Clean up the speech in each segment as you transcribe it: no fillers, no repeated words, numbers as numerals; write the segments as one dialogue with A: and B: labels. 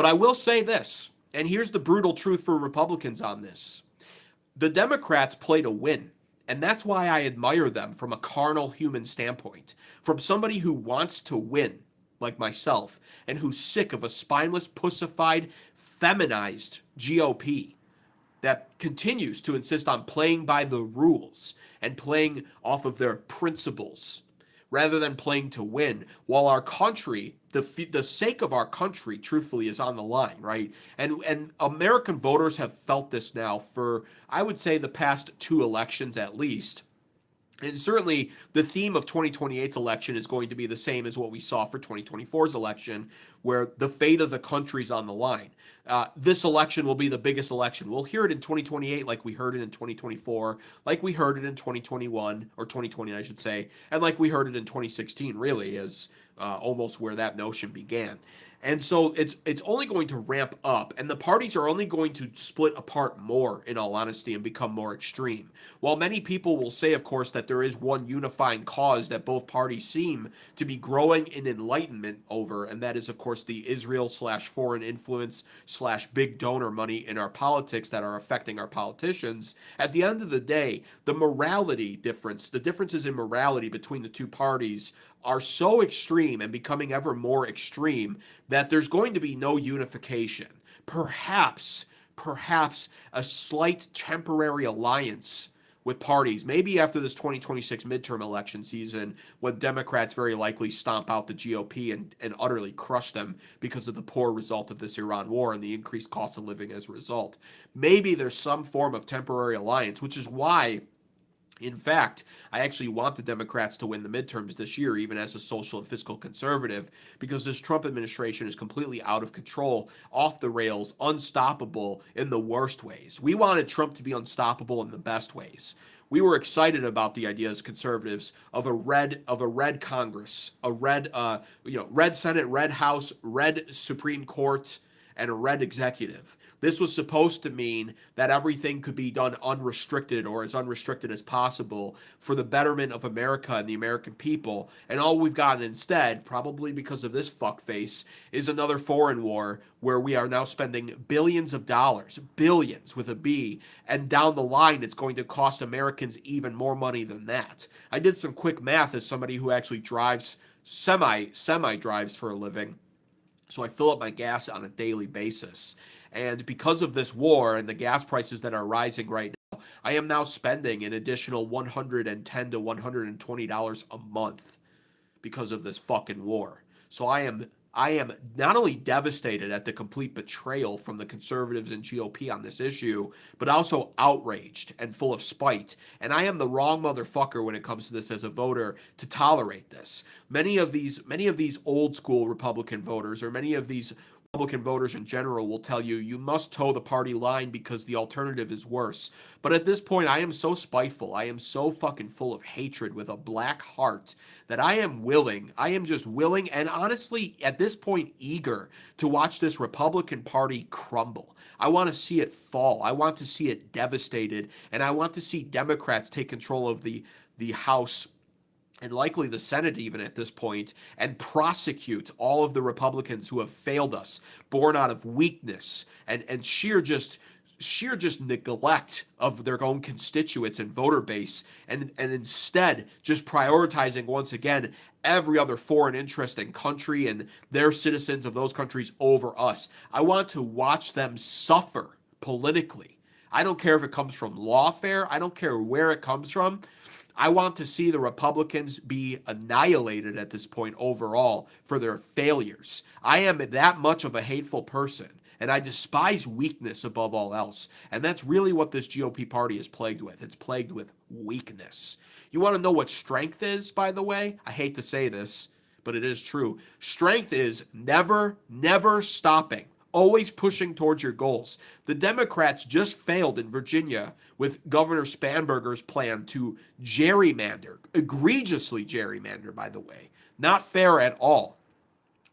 A: But I will say this, and here's the brutal truth for Republicans on this. The Democrats play to win. And that's why I admire them from a carnal human standpoint. From somebody who wants to win, like myself, and who's sick of a spineless, pussified, feminized GOP that continues to insist on playing by the rules and playing off of their principles rather than playing to win, while our country, the sake of our country, truthfully, is on the line, right? And American voters have felt this now for, I would say, the past 2 elections at least. And certainly the theme of 2028's election is going to be the same as what we saw for 2024's election, where the fate of the country's on the line. This election will be the biggest election. We'll hear it in 2028 like we heard it in 2024, like we heard it in 2021, or 2020, I should say, and like we heard it in 2016, really, is almost where that notion began. And so it's only going to ramp up, and the parties are only going to split apart more, in all honesty, and become more extreme. While many people will say, of course, that there is one unifying cause that both parties seem to be growing in enlightenment over, and that is, of course, the Israel/foreign influence / big donor money in our politics that are affecting our politicians. At the end of the day, the morality difference, the differences in morality between the two parties are so extreme and becoming ever more extreme that there's going to be no unification. Perhaps a slight temporary alliance with parties, maybe after this 2026 midterm election season, when Democrats very likely stomp out the GOP and utterly crush them because of the poor result of this Iran war and the increased cost of living as a result. Maybe there's some form of temporary alliance, which is why, in fact, I actually want the Democrats to win the midterms this year, even as a social and fiscal conservative, because this Trump administration is completely out of control, off the rails, unstoppable in the worst ways. We wanted Trump to be unstoppable in the best ways. We were excited about the idea as conservatives of a red Congress, a red Senate, red House, red Supreme Court, and a red executive. This was supposed to mean that everything could be done unrestricted, or as unrestricted as possible, for the betterment of America and the American people. And all we've gotten instead, probably because of this fuckface, is another foreign war where we are now spending billions of dollars, billions with a B, and down the line it's going to cost Americans even more money than that. I did some quick math as somebody who actually drives, semi-drives for a living, so I fill up my gas on a daily basis. And because of this war and the gas prices that are rising right now, I am now spending an additional $110 to $120 a month because of this fucking war. So I am not only devastated at the complete betrayal from the conservatives and GOP on this issue, but also outraged and full of spite. And I am the wrong motherfucker when it comes to this as a voter to tolerate this. Many of these old school Republican voters, or many of these Republican voters in general, will tell you, you must toe the party line because the alternative is worse. But at this point, I am so spiteful, I am so fucking full of hatred with a black heart that I am just willing, and honestly, at this point, eager to watch this Republican Party crumble. I want to see it fall. I want to see it devastated, and I want to see Democrats take control of the House and likely the Senate even at this point, and prosecute all of the Republicans who have failed us, born out of weakness and sheer just neglect of their own constituents and voter base, and instead just prioritizing once again every other foreign interest in country and their citizens of those countries over us. I want to watch them suffer politically. I don't care if it comes from lawfare. I don't care where it comes from. I want to see the Republicans be annihilated at this point overall for their failures. I am that much of a hateful person, and I despise weakness above all else. And that's really what this GOP party is plagued with. It's plagued with weakness. You want to know what strength is, by the way? I hate to say this, but it is true. Strength is never stopping. Always pushing towards your goals. The Democrats just failed in Virginia with Governor Spanberger's plan to gerrymander, egregiously gerrymander, by the way. Not fair at all.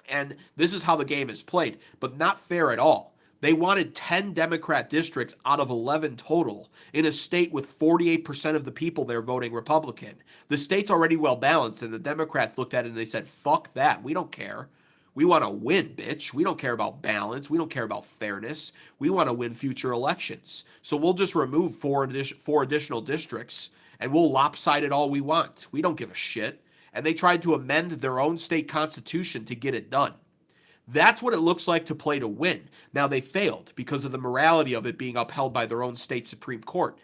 A: And this is how the game is played, but not fair at all. They wanted 10 Democrat districts out of 11 total in a state with 48% of the people there voting Republican. The state's already well balanced, and the Democrats looked at it and they said, fuck that, we don't care. We want to win, bitch. We don't care about balance. We don't care about fairness. We want to win future elections. So we'll just remove four additional districts and we'll lopside it all we want. We don't give a shit. And they tried to amend their own state constitution to get it done. That's what it looks like to play to win. Now, they failed because of the morality of it being upheld by their own state Supreme Court.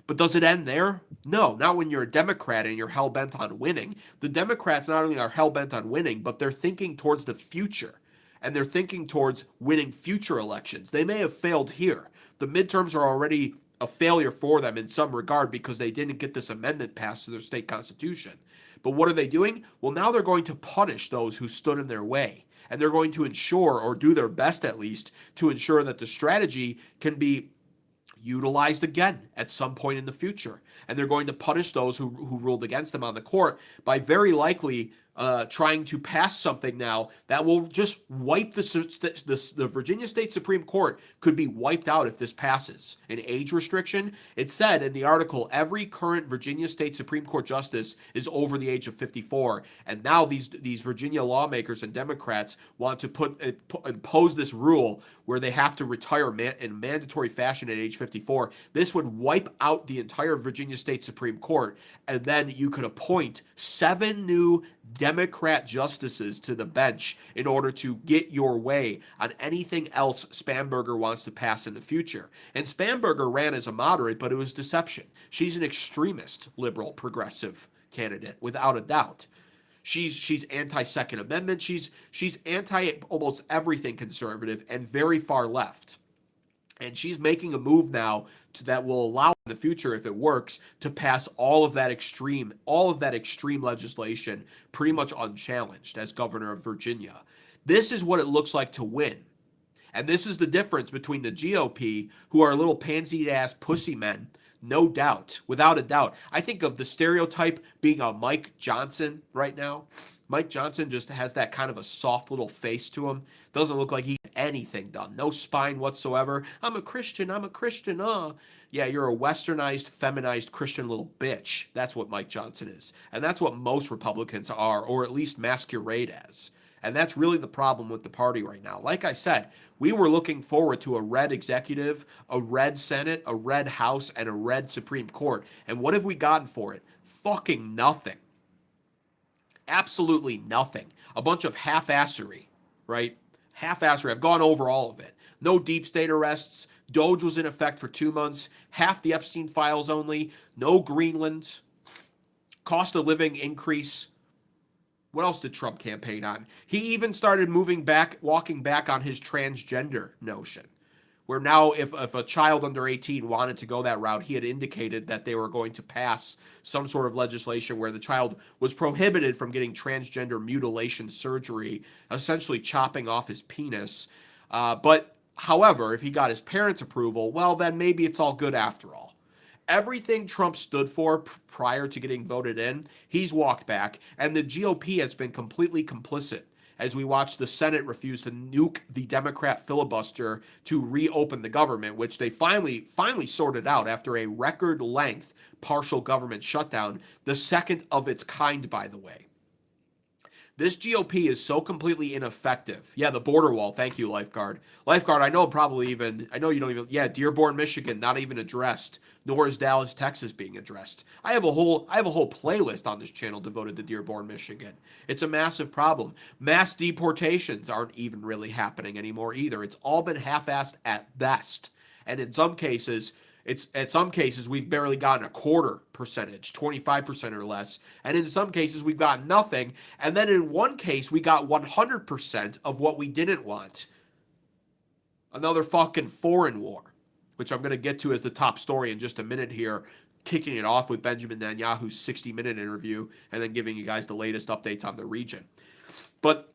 A: But does it end there? No, not when you're a Democrat and you're hell-bent on winning. The Democrats not only are hell-bent on winning, but they're thinking towards the future. And they're thinking towards winning future elections. They may have failed here. The midterms are already a failure for them in some regard because they didn't get this amendment passed to their state constitution. But what are they doing? Well, now they're going to punish those who stood in their way. And they're going to ensure, or do their best at least, to ensure that the strategy can be utilized again at some point in the future. And they're going to punish those who ruled against them on the court by very likely trying to pass something now that will just wipe the Virginia State Supreme Court could be wiped out if this passes. An age restriction. It said in the article, every current Virginia State Supreme Court justice is over the age of 54. And now these Virginia lawmakers and Democrats want to impose this rule where they have to retire in mandatory fashion at age 54. This would wipe out the entire Virginia State Supreme Court, and then you could appoint 7 new Democrat justices to the bench in order to get your way on anything else Spanberger wants to pass in the future. And Spanberger ran as a moderate, but it was deception. She's an extremist, liberal, progressive candidate, without a doubt. She's anti-Second Amendment. She's anti almost everything conservative and very far left. And she's making a move now that will allow in the future, if it works, to pass all of that extreme legislation pretty much unchallenged as governor of Virginia. This is what it looks like to win. And this is the difference between the GOP, who are little pansy-ass pussy men, no doubt, without a doubt. I think of the stereotype being a Mike Johnson right now. Mike Johnson just has that kind of a soft little face to him. Doesn't look like he had anything done. No spine whatsoever. I'm a Christian. Yeah, you're a westernized, feminized Christian little bitch. That's what Mike Johnson is. And that's what most Republicans are, or at least masquerade as. And that's really the problem with the party right now. Like I said, we were looking forward to a red executive, a red Senate, a red House, and a red Supreme Court. And what have we gotten for it? Fucking nothing. Absolutely nothing. A bunch of half-assery, right? Half-assery. I've gone over all of it. No deep state arrests. Doge was in effect for 2 months. Half the Epstein files only. No Greenland. Cost of living increase. What else did Trump campaign on? He even started walking back on his transgender notion. Where now, if a child under 18 wanted to go that route, he had indicated that they were going to pass some sort of legislation where the child was prohibited from getting transgender mutilation surgery, essentially chopping off his penis. But, however, if he got his parents' approval, well, then maybe it's all good after all. Everything Trump stood for prior to getting voted in, he's walked back, and the GOP has been completely complicit as we watch the Senate refuse to nuke the Democrat filibuster to reopen the government, which they finally sorted out after a record-length partial government shutdown, the second of its kind, by the way. This GOP is so completely ineffective. Yeah, the border wall. Thank you, Lifeguard. Lifeguard, I know you don't even, yeah, Dearborn, Michigan, not even addressed, nor is Dallas, Texas being addressed. I have a whole playlist on this channel devoted to Dearborn, Michigan. It's a massive problem. Mass deportations aren't even really happening anymore either. It's all been half-assed at best. And in some cases, we've barely gotten a 0.25%, 25% or less. And in some cases, we've got nothing. And then in one case, we got 100% of what we didn't want. Another fucking foreign war, which I'm going to get to as the top story in just a minute here, kicking it off with Benjamin Netanyahu's 60-minute interview, and then giving you guys the latest updates on the region. But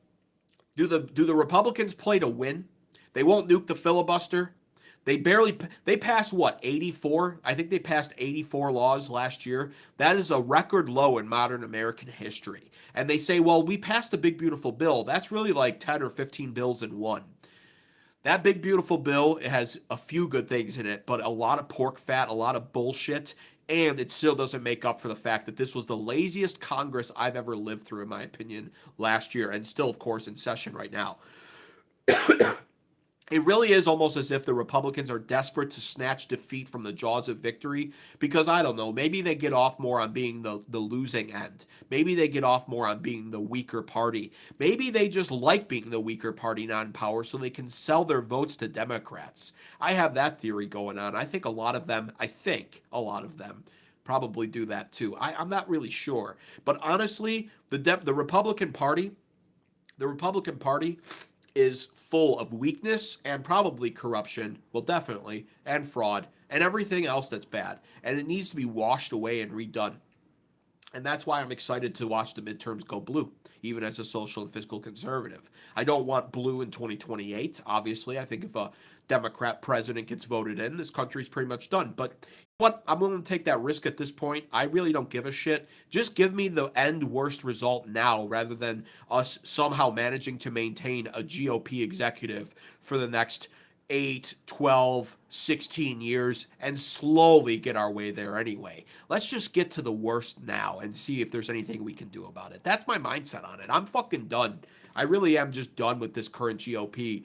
A: do the Republicans play to win? They won't nuke the filibuster. They passed what, 84? I think they passed 84 laws last year. That is a record low in modern American history. And they say, well, we passed the big beautiful bill. That's really like 10 or 15 bills in one. That big, beautiful bill, it has a few good things in it, but a lot of pork fat, a lot of bullshit, and it still doesn't make up for the fact that this was the laziest Congress I've ever lived through, in my opinion, last year, and still, of course, in session right now. It really is almost as if the Republicans are desperate to snatch defeat from the jaws of victory because, I don't know, maybe they get off more on being the losing end. Maybe they get off more on being the weaker party. Maybe they just like being the weaker party not in power so they can sell their votes to Democrats. I have that theory going on. I think a lot of them probably do that too. I'm not really sure. But honestly, the Republican Party is full of weakness and probably corruption, well, definitely, and fraud and everything else that's bad. And it needs to be washed away and redone. And that's why I'm excited to watch the midterms go blue, even as a social and fiscal conservative. I don't want blue in 2028, obviously. I think if a Democrat president gets voted in, this country's pretty much done. But what? I'm willing to take that risk at this point. I really don't give a shit. Just give me the end worst result now rather than us somehow managing to maintain a GOP executive for the next 8, 12, 16 years and slowly get our way there anyway. Let's just get to the worst now and see if there's anything we can do about it. That's my mindset on it. I'm fucking done. I really am just done with this current GOP.